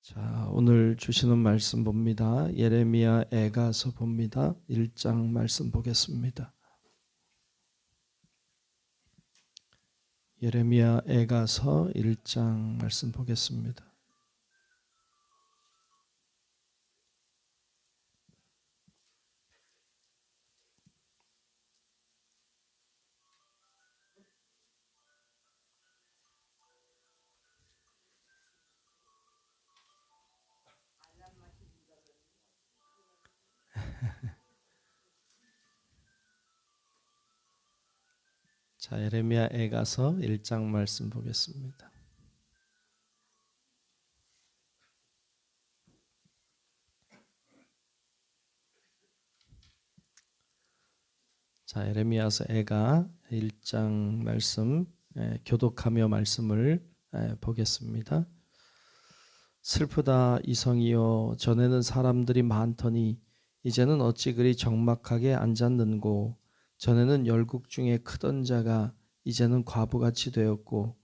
자, 오늘 주시는 말씀 봅니다. 예레미야 애가서 봅니다. 1장 말씀 보겠습니다. 예레미야 애가서 1장 말씀 보겠습니다. 자, 예레미야 애가서 1장 말씀 보겠습니다. 자, 예레미야서 애가 1장 말씀 교독하며 말씀을 보겠습니다. 슬프다 이성이여, 전에는 사람들이 많더니 이제는 어찌 그리 적막하게 앉았는고. 전에는 열국 중에 크던 자가 이제는 과부같이 되었고,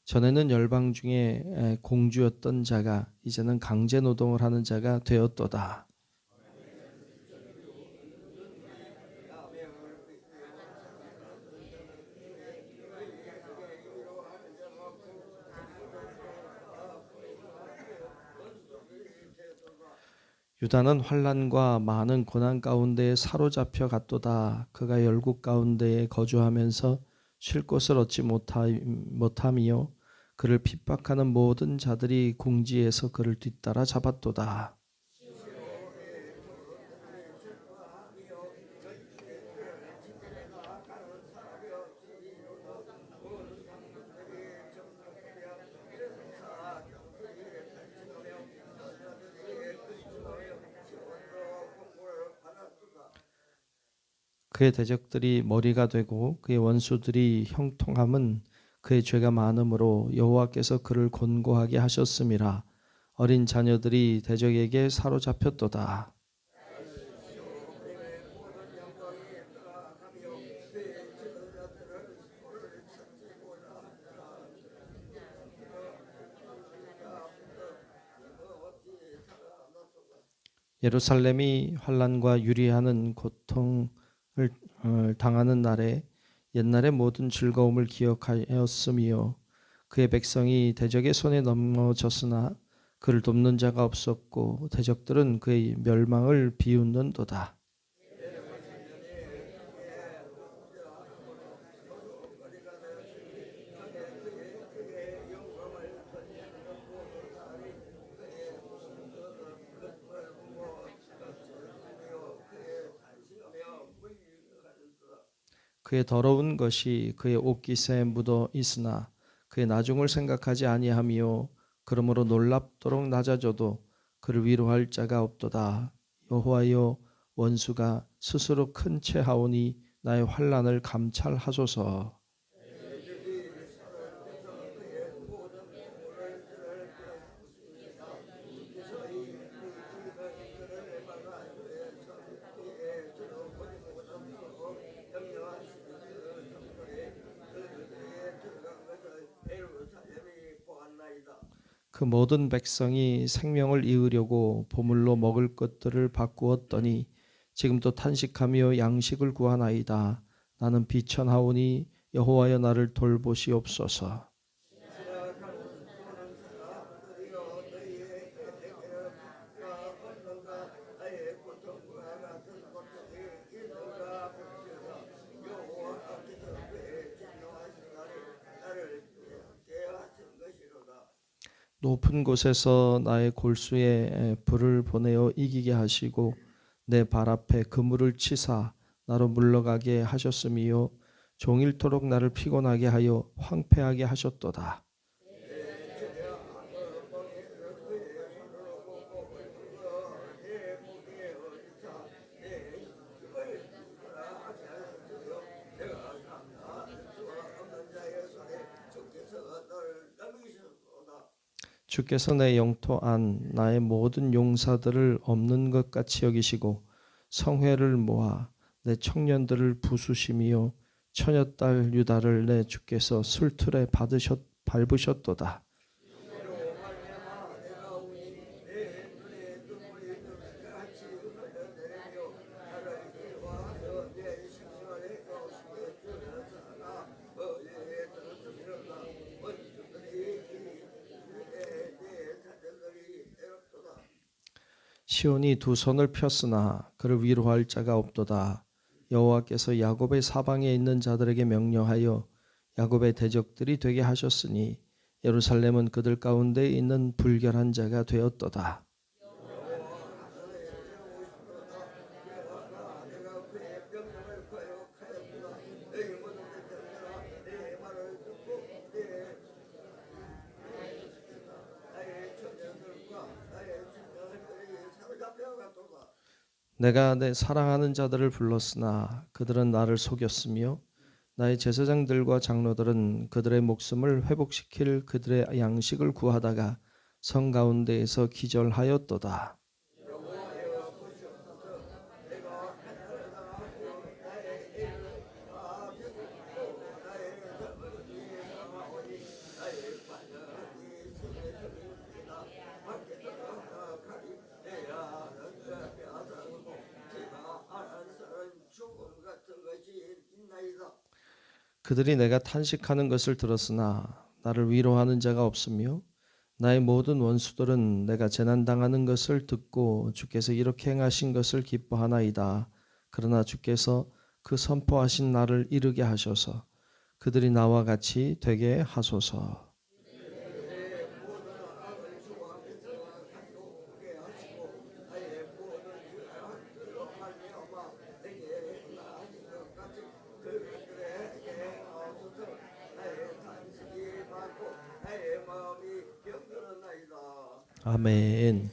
전에는 열방 중에 공주였던 자가 이제는 강제 노동을 하는 자가 되었도다. 유다는 환난과 많은 고난 가운데에 사로잡혀 갔도다. 그가 열국 가운데에 거주하면서 쉴 곳을 얻지 못하며 그를 핍박하는 모든 자들이 궁지에서 그를 뒤따라 잡았도다. 그의 대적들이 머리가 되고 그의 원수들이 형통함은 그의 죄가 많음으로 여호와께서 그를 곤고하게 하셨음이라. 어린 자녀들이 대적에게 사로잡혔도다. 예루살렘이 환난과 유리하는 고통을 당하는 날에 옛날의 모든 즐거움을 기억하였으며, 그의 백성이 대적의 손에 넘어졌으나 그를 돕는 자가 없었고 대적들은 그의 멸망을 비웃는도다. 그의 더러운 것이 그의 옷깃에 묻어 있으나 그의 나중을 생각하지 아니하며 그러므로 놀랍도록 낮아져도 그를 위로할 자가 없도다. 여호와여, 원수가 스스로 큰 채 하오니 나의 환난을 감찰하소서. 그 모든 백성이 생명을 이으려고 보물로 먹을 것들을 바꾸었더니 지금도 탄식하며 양식을 구하나이다. 나는 비천하오니 여호와여, 나를 돌보시옵소서. 높은 곳에서 나의 골수에 불을 보내어 이기게 하시고 내 발 앞에 그물을 치사 나로 물러가게 하셨으며 종일토록 나를 피곤하게 하여 황폐하게 하셨도다. 주께서 내 영토 안 나의 모든 용사들을 없는 것 같이 여기시고 성회를 모아 내 청년들을 부수시며 처녀딸 유다를 내 주께서 술틀에 밟으셨도다. 시온이 두 손을 폈으나 그를 위로할 자가 없도다. 여호와께서 야곱의 사방에 있는 자들에게 명령하여 야곱의 대적들이 되게 하셨으니 예루살렘은 그들 가운데 있는 불결한 자가 되었도다. 내가 내 사랑하는 자들을 불렀으나 그들은 나를 속였으며 나의 제사장들과 장로들은 그들의 목숨을 회복시킬 그들의 양식을 구하다가 성 가운데에서 기절하였도다. 그들이 내가 탄식하는 것을 들었으나 나를 위로하는 자가 없으며 나의 모든 원수들은 내가 재난당하는 것을 듣고 주께서 이렇게 행하신 것을 기뻐하나이다. 그러나 주께서 그 선포하신 날을 이르게 하셔서 그들이 나와 같이 되게 하소서. 아멘.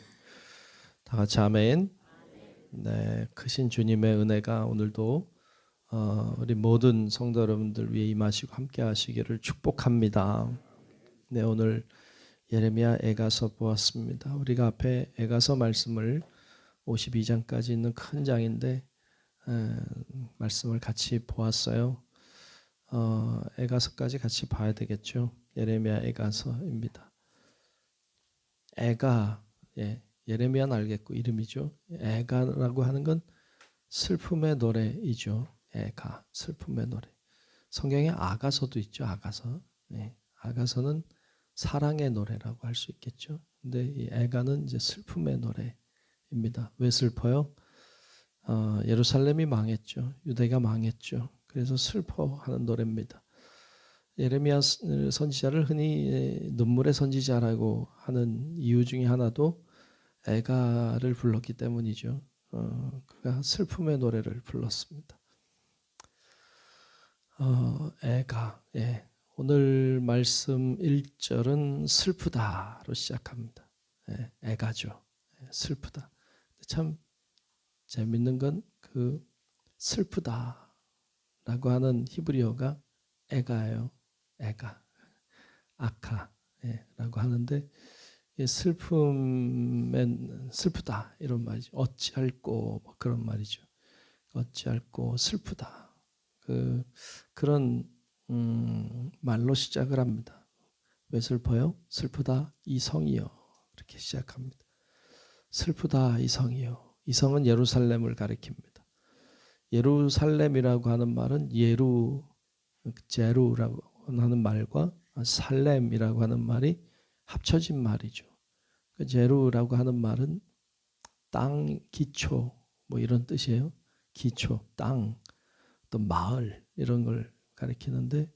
다 같이 아멘. 네, 크신 주님의 은혜가 오늘도 우리 모든 성도 여러분들 위해 임하시고 함께 하시기를 축복합니다. 네, 오늘 예레미야 애가서 보았습니다. 우리가 앞에 애가서 말씀을 52장까지 있는 큰 장인데 말씀을 같이 보았어요. 애가서까지 같이 봐야 되겠죠. 예레미야 애가서입니다. 애가, 예레미야는 알겠고 이름이죠. 애가라고 하는 건 슬픔의 노래이죠. 애가, 슬픔의 노래. 성경에 아가서도 있죠. 아가서. 아가서는 사랑의 노래라고 할 수 있겠죠. 근데 이 애가는 이제 슬픔의 노래입니다. 왜 슬퍼요? 예루살렘이 망했죠. 유대가 망했죠. 그래서 슬퍼하는 노래입니다. 예레미야 선지자를 흔히 눈물의 선지자라고 하는 이유 중에 하나도 애가를 불렀기 때문이죠. 그가 슬픔의 노래를 불렀습니다. 애가, 오늘 말씀 1절은 슬프다로 시작합니다. 애가죠. 슬프다. 참 재밌는 건 그 슬프다라고 하는 히브리어가 애가예요. 애가, 아카라고 하는데 슬픔엔 슬프다 이런 말이죠. 어찌할꼬 뭐 그런 말이죠. 어찌할꼬 슬프다. 그런 말로 시작을 합니다. 왜 슬퍼요? 슬프다 이성이여 이렇게 시작합니다. 슬프다 이성이여. 이성은 예루살렘을 가리킵니다. 예루살렘이라고 하는 말은 제루라고 하는 말과 살렘이라고 하는 말이 합쳐진 말이죠. 제루라고 하는 말은 땅, 기초 뭐 이런 뜻이에요. 기초, 땅, 또 마을 이런 걸 가리키는데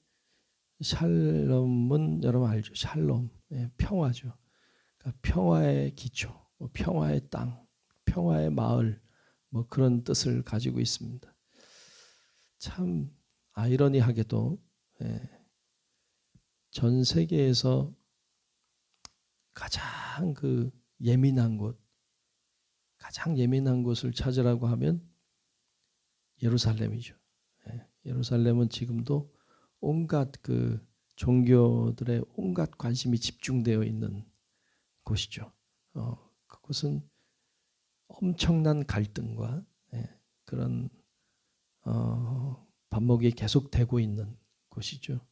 샬롬은 여러분 알죠. 샬롬, 평화죠. 그러니까 평화의 기초, 평화의 땅, 평화의 마을 뭐 그런 뜻을 가지고 있습니다. 참 아이러니하게도 전 세계에서 가장 예민한 곳, 가장 예민한 곳을 찾으라고 하면 예루살렘이죠. 예루살렘은 지금도 온갖 종교들의 온갖 관심이 집중되어 있는 곳이죠. 그곳은 엄청난 갈등과 그런 반목이 계속되고 있는 곳이죠.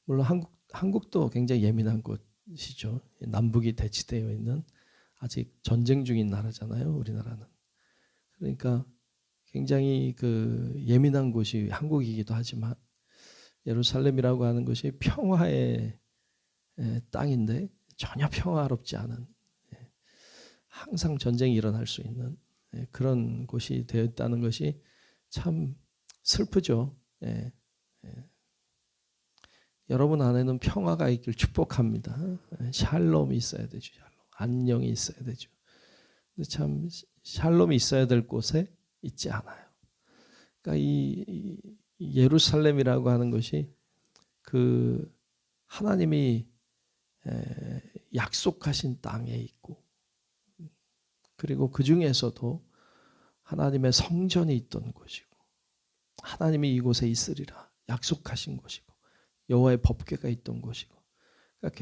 물론 한국도 굉장히 예민한 곳이죠. 남북이 대치되어 있는 아직 전쟁 중인 나라잖아요. 우리나라는. 그러니까 굉장히 예민한 곳이 한국이기도 하지만 예루살렘이라고 하는 것이 평화의 땅인데 전혀 평화롭지 않은 항상 전쟁이 일어날 수 있는 그런 곳이 되었다는 것이 참 슬프죠. 예. 여러분 안에는 평화가 있길 축복합니다. 샬롬이 있어야 되죠. 샬롬. 안녕이 있어야 되죠. 근데 참 샬롬이 있어야 될 곳에 있지 않아요. 그러니까 이 예루살렘이라고 하는 것이 그 하나님이 약속하신 땅에 있고, 그리고 그 중에서도 하나님의 성전이 있던 곳이고, 하나님이 이곳에 있으리라 약속하신 곳이고, 여호와의 법궤가 있던 곳이고, 그러니까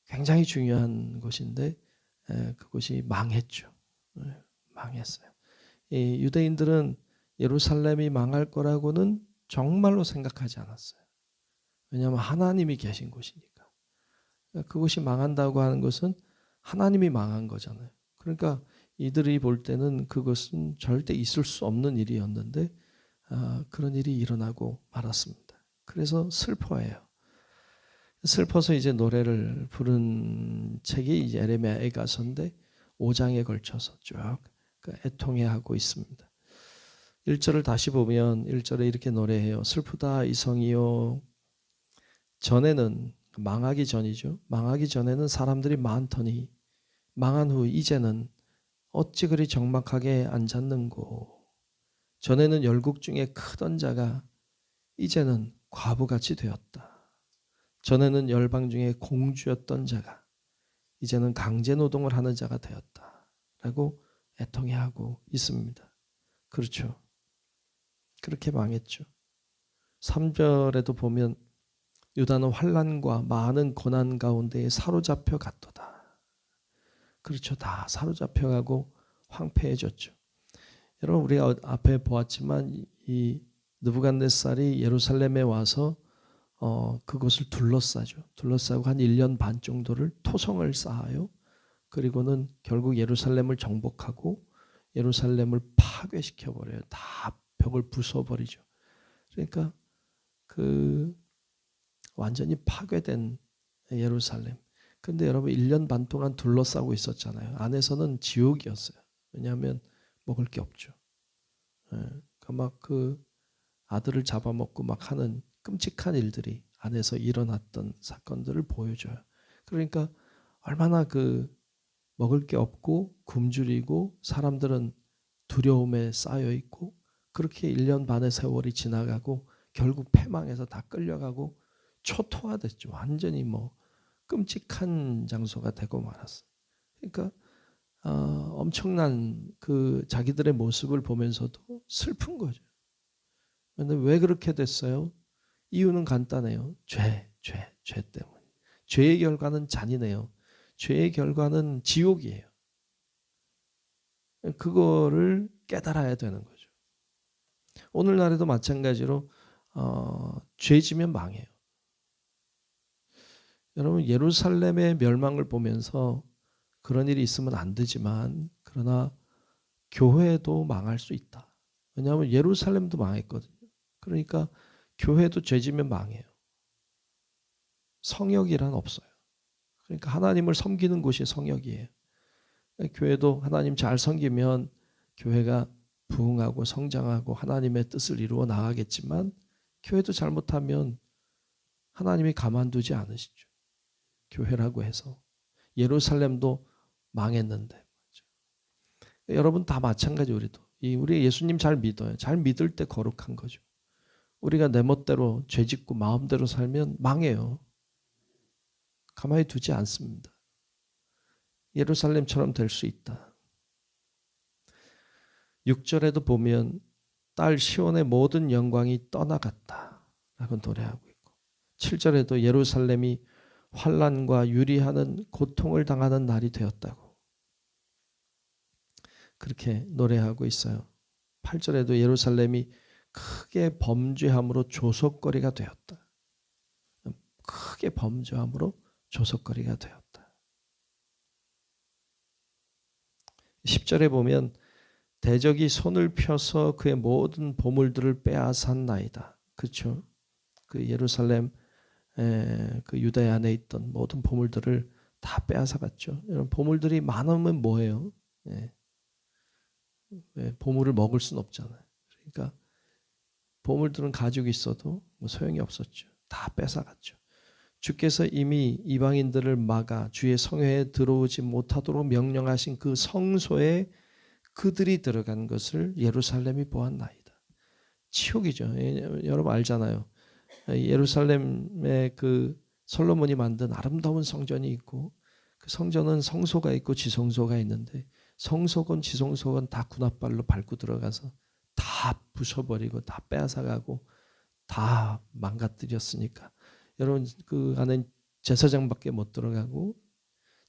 굉장히 중요한 곳인데 그곳이 망했죠. 망했어요. 이 유대인들은 예루살렘이 망할 거라고는 정말로 생각하지 않았어요. 왜냐하면 하나님이 계신 곳이니까. 그곳이 망한다고 하는 것은 하나님이 망한 거잖아요. 그러니까 이들이 볼 때는 그것은 절대 있을 수 없는 일이었는데 그런 일이 일어나고 말았습니다. 그래서 슬퍼해요. 슬퍼서 이제 노래를 부른 책이 이제 예레미야에 가서인데 5장에 걸쳐서 쭉 애통해하고 있습니다. 1절을 다시 보면 1절에 이렇게 노래해요. 슬프다 이성이요. 전에는, 망하기 전이죠. 망하기 전에는 사람들이 많더니 망한 후 이제는 어찌 그리 적막하게 앉았는고. 전에는 열국 중에 크던 자가 이제는 과부같이 되었다. 전에는 열방 중에 공주였던 자가 이제는 강제 노동을 하는 자가 되었다. 라고 애통해하고 있습니다. 그렇죠. 그렇게 망했죠. 3절에도 보면 유다는 환난과 많은 고난 가운데에 사로잡혀 갔도다. 그렇죠. 다 사로잡혀가고 황폐해졌죠. 여러분 우리가 앞에 보았지만 이 느부갓네살이 예루살렘에 와서 그곳을 둘러싸죠. 둘러싸고 한 1년 반 정도를 토성을 쌓아요. 그리고는 결국 예루살렘을 정복하고 예루살렘을 파괴시켜버려요. 다 벽을 부숴버리죠. 그러니까 완전히 파괴된 예루살렘. 근데 여러분 1년 반 동안 둘러싸고 있었잖아요. 안에서는 지옥이었어요. 왜냐하면 먹을 게 없죠. 그러니까 막 아들을 잡아먹고 막 하는 끔찍한 일들이 안에서 일어났던 사건들을 보여줘요. 그러니까 얼마나 먹을 게 없고 굶주리고 사람들은 두려움에 쌓여 있고 그렇게 1년 반의 세월이 지나가고 결국 패망해서 다 끌려가고 초토화됐죠. 완전히 끔찍한 장소가 되고 말았어요. 그러니까 엄청난 자기들의 모습을 보면서도 슬픈 거죠. 그런데 왜 그렇게 됐어요? 이유는 간단해요. 죄 때문에. 죄의 결과는 잔인해요. 죄의 결과는 지옥이에요. 그거를 깨달아야 되는 거죠. 오늘날에도 마찬가지로 죄 지면 망해요. 여러분 예루살렘의 멸망을 보면서 그런 일이 있으면 안 되지만 그러나 교회도 망할 수 있다. 왜냐하면 예루살렘도 망했거든요. 그러니까 교회도 죄 지면 망해요. 성역이란 없어요. 그러니까 하나님을 섬기는 곳이 성역이에요. 교회도 하나님 잘 섬기면 교회가 부흥하고 성장하고 하나님의 뜻을 이루어 나가겠지만 교회도 잘못하면 하나님이 가만두지 않으시죠. 교회라고 해서. 예루살렘도 망했는데. 여러분 다 마찬가지 우리도. 우리 예수님 잘 믿어요. 잘 믿을 때 거룩한 거죠. 우리가 내 멋대로 죄짓고 마음대로 살면 망해요. 가만히 두지 않습니다. 예루살렘처럼 될 수 있다. 6절에도 보면 딸 시온의 모든 영광이 떠나갔다 라고 노래하고 있고 7절에도 예루살렘이 환난과 유리하는 고통을 당하는 날이 되었다고 그렇게 노래하고 있어요. 8절에도 예루살렘이 크게 범죄함으로 조속거리가 되었다. 크게 범죄함으로 조속거리가 되었다. 10절에 보면 대적이 손을 펴서 그의 모든 보물들을 빼앗았나이다. 그렇죠? 그 예루살렘 그 유다야 안에 있던 모든 보물들을 다 빼앗아갔죠. 여러분, 보물들이 많으면 뭐예요? 예. 보물을 먹을 수는 없잖아요. 그러니까 보물들은 가지고 있어도 뭐 소용이 없었죠. 다 뺏어갔죠. 주께서 이미 이방인들을 막아 주의 성회에 들어오지 못하도록 명령하신 그 성소에 그들이 들어간 것을 예루살렘이 보았나이다. 치욕이죠. 여러분 알잖아요. 예루살렘에 그 솔로몬이 만든 아름다운 성전이 있고, 그 성전은 성소가 있고 지성소가 있는데, 성소건 지성소건 다 군합발로 밟고 들어가서 다 부숴버리고 다 빼앗아가고 다 망가뜨렸으니까, 여러분 그 안에 제사장밖에 못 들어가고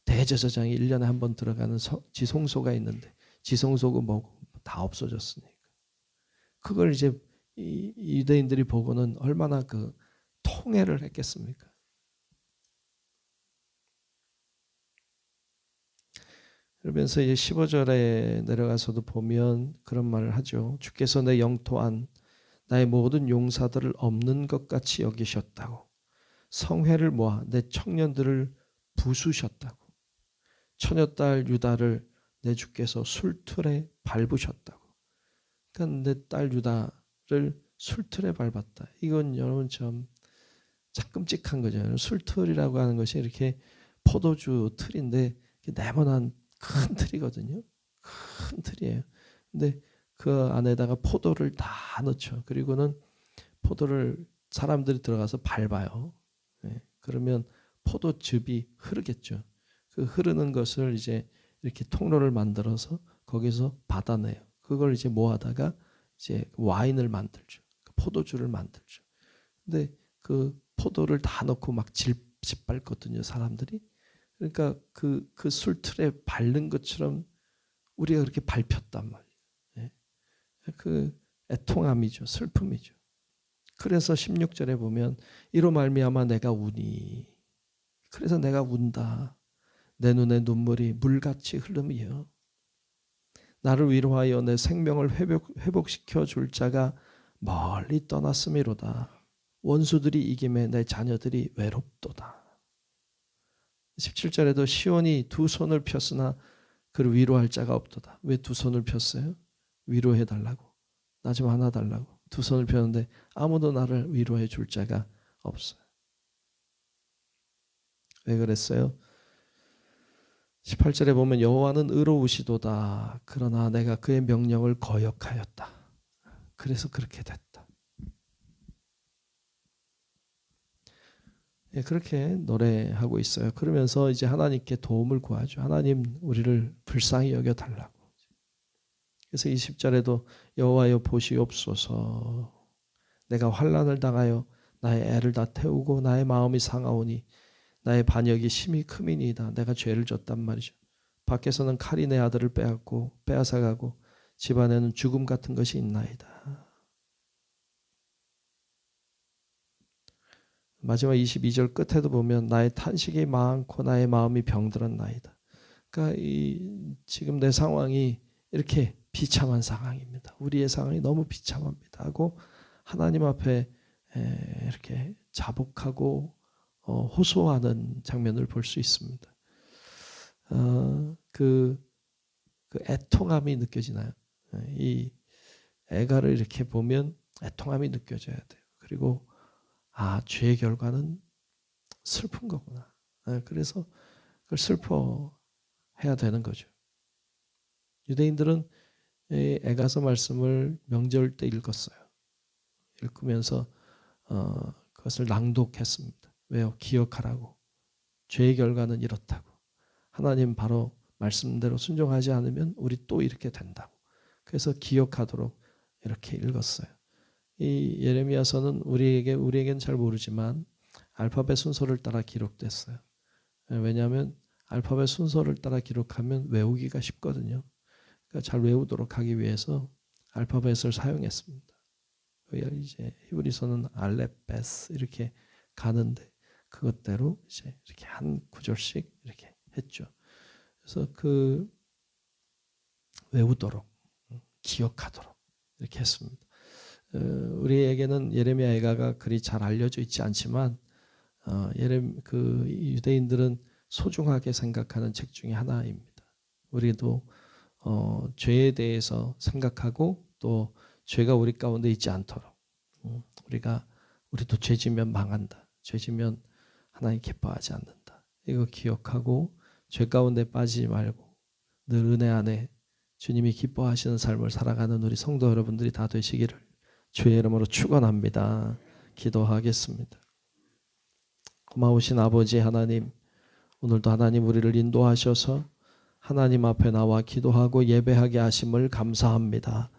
대제사장이 1년에 한 번 들어가는 지성소가 있는데, 지성소가 뭐고 다 없어졌으니까, 그걸 이제 이 유대인들이 보고는 얼마나 그 통회를 했겠습니까? 그러면서 이제 15절에 내려가서도 보면 그런 말을 하죠. 주께서 내 영토 안 나의 모든 용사들을 없는 것 같이 여기셨다고. 성회를 모아 내 청년들을 부수셨다고. 처녀딸 유다를 내 주께서 술틀에 밟으셨다고. 그러니까 내 딸 유다를 술틀에 밟았다. 이건 여러분 참 끔찍한 거죠. 술틀이라고 하는 것이 이렇게 포도주 틀인데 네모난 큰 틀이거든요. 큰 틀이에요. 근데 그 안에다가 포도를 다 넣죠. 그리고는 포도를 사람들이 들어가서 밟아요. 네. 그러면 포도즙이 흐르겠죠. 그 흐르는 것을 이제 이렇게 통로를 만들어서 거기서 받아내요. 그걸 이제 모아다가 이제 와인을 만들죠. 포도주를 만들죠. 근데 그 포도를 다 넣고 막 짓밟거든요, 사람들이. 그러니까 그 술틀에 밟는 것처럼 우리가 그렇게 밟혔단 말이에요. 네. 그 애통함이죠, 슬픔이죠. 그래서 16절에 보면 이로 말미암아 내가 우니, 그래서 내가 운다. 내 눈에 눈물이 물같이 흐름이요. 나를 위로하여 내 생명을 회복시켜 줄 자가 멀리 떠났음이로다. 원수들이 이김에 내 자녀들이 외롭도다. 17절에도 시온이 두 손을 폈으나 그를 위로할 자가 없도다. 왜 두 손을 폈어요? 위로해달라고. 나 좀 하나 달라고. 두 손을 폈는데 아무도 나를 위로해 줄 자가 없어요. 왜 그랬어요? 18절에 보면 여호와는 의로우시도다. 그러나 내가 그의 명령을 거역하였다. 그래서 그렇게 됐다. 예, 그렇게 노래하고 있어요. 그러면서 이제 하나님께 도움을 구하죠. 하나님, 우리를 불쌍히 여겨달라고. 그래서 20절에도 여호와여 보시옵소서. 내가 환난을 당하여 나의 애를 다 태우고 나의 마음이 상하오니 나의 반역이 심히 크미니이다. 내가 죄를 졌단 말이죠. 밖에서는 칼이 내 아들을 빼앗아가고 집안에는 죽음 같은 것이 있나이다. 마지막 22절 끝에도 보면 나의 탄식이 많고 나의 마음이 병들었나이다. 그러니까 지금 내 상황이 이렇게 비참한 상황입니다. 우리의 상황이 너무 비참합니다 하고 하나님 앞에 이렇게 자복하고 호소하는 장면을 볼 수 있습니다. 그 애통함이 느껴지나요? 이 애가를 이렇게 보면 애통함이 느껴져야 돼요. 그리고 죄의 결과는 슬픈 거구나. 그래서 그걸 슬퍼해야 되는 거죠. 유대인들은 에가서 말씀을 명절 때 읽었어요. 읽으면서 그것을 낭독했습니다. 왜요? 기억하라고. 죄의 결과는 이렇다고. 하나님 바로 말씀대로 순종하지 않으면 우리 또 이렇게 된다고. 그래서 기억하도록 이렇게 읽었어요. 이 예레미야서는 우리에겐 잘 모르지만 알파벳 순서를 따라 기록됐어요. 왜냐하면 알파벳 순서를 따라 기록하면 외우기가 쉽거든요. 그러니까 잘 외우도록 하기 위해서 알파벳을 사용했습니다. 이제 히브리서는 알렙벳 이렇게 가는데 그것대로 이제 이렇게 한 구절씩 이렇게 했죠. 그래서 외우도록, 기억하도록 이렇게 했습니다. 우리에게는 예레미야 애가가 그리 잘 알려져 있지 않지만 유대인들은 소중하게 생각하는 책 중에 하나입니다. 우리도 죄에 대해서 생각하고 또 죄가 우리 가운데 있지 않도록 우리도 죄지면 망한다. 죄지면 하나님 기뻐하지 않는다. 이거 기억하고 죄 가운데 빠지지 말고 늘 은혜 안에 주님이 기뻐하시는 삶을 살아가는 우리 성도 여러분들이 다 되시기를 주의 이름으로 축원합니다. 기도하겠습니다. 고마우신 아버지 하나님, 오늘도 하나님 우리를 인도하셔서 하나님 앞에 나와 기도하고 예배하게 하심을 감사합니다.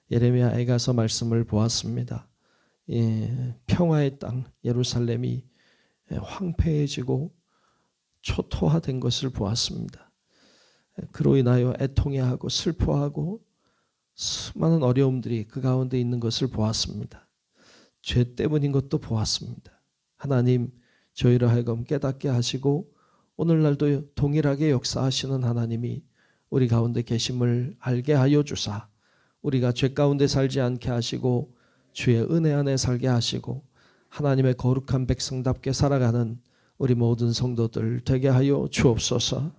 예레미야에 가서 말씀을 보았습니다. 평화의 땅 예루살렘이 황폐해지고 초토화된 것을 보았습니다. 그로 인하여 애통해하고 슬퍼하고 수많은 어려움들이 그 가운데 있는 것을 보았습니다. 죄 때문인 것도 보았습니다. 하나님, 저희를 하여금 깨닫게 하시고 오늘날도 동일하게 역사하시는 하나님이 우리 가운데 계심을 알게 하여 주사 우리가 죄 가운데 살지 않게 하시고 주의 은혜 안에 살게 하시고 하나님의 거룩한 백성답게 살아가는 우리 모든 성도들 되게 하여 주옵소서.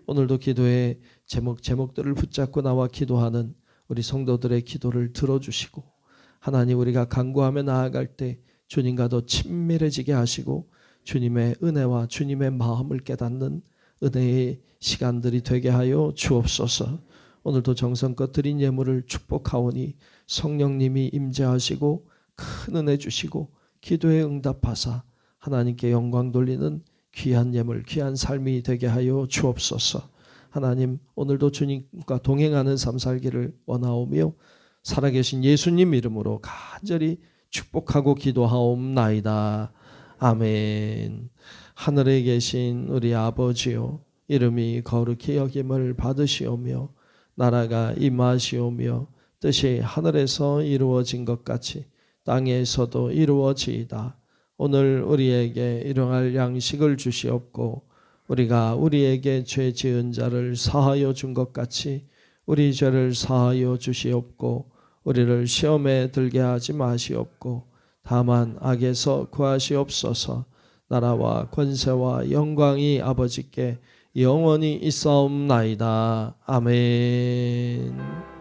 오늘도 기도의 제목들을 붙잡고 나와 기도하는 우리 성도들의 기도를 들어주시고 하나님 우리가 간구하며 나아갈 때 주님과 더 친밀해지게 하시고 주님의 은혜와 주님의 마음을 깨닫는 은혜의 시간들이 되게 하여 주옵소서. 오늘도 정성껏 드린 예물을 축복하오니 성령님이 임재하시고 큰 은혜 주시고 기도에 응답하사 하나님께 영광 돌리는 귀한 예물, 귀한 삶이 되게 하여 주옵소서. 하나님, 오늘도 주님과 동행하는 삶 살기를 원하오며 살아계신 예수님 이름으로 간절히 축복하고 기도하옵나이다. 아멘. 하늘에 계신 우리 아버지요, 이름이 거룩히 여김을 받으시오며 나라가 임하시오며 뜻이 하늘에서 이루어진 것 같이 땅에서도 이루어지이다. 오늘 우리에게 일용할 양식을 주시옵고 우리가 우리에게 죄 지은 자를 사하여 준 것 같이 우리 죄를 사하여 주시옵고 우리를 시험에 들게 하지 마시옵고 다만 악에서 구하시옵소서. 나라와 권세와 영광이 아버지께 영원히 있사옵나이다. 아멘.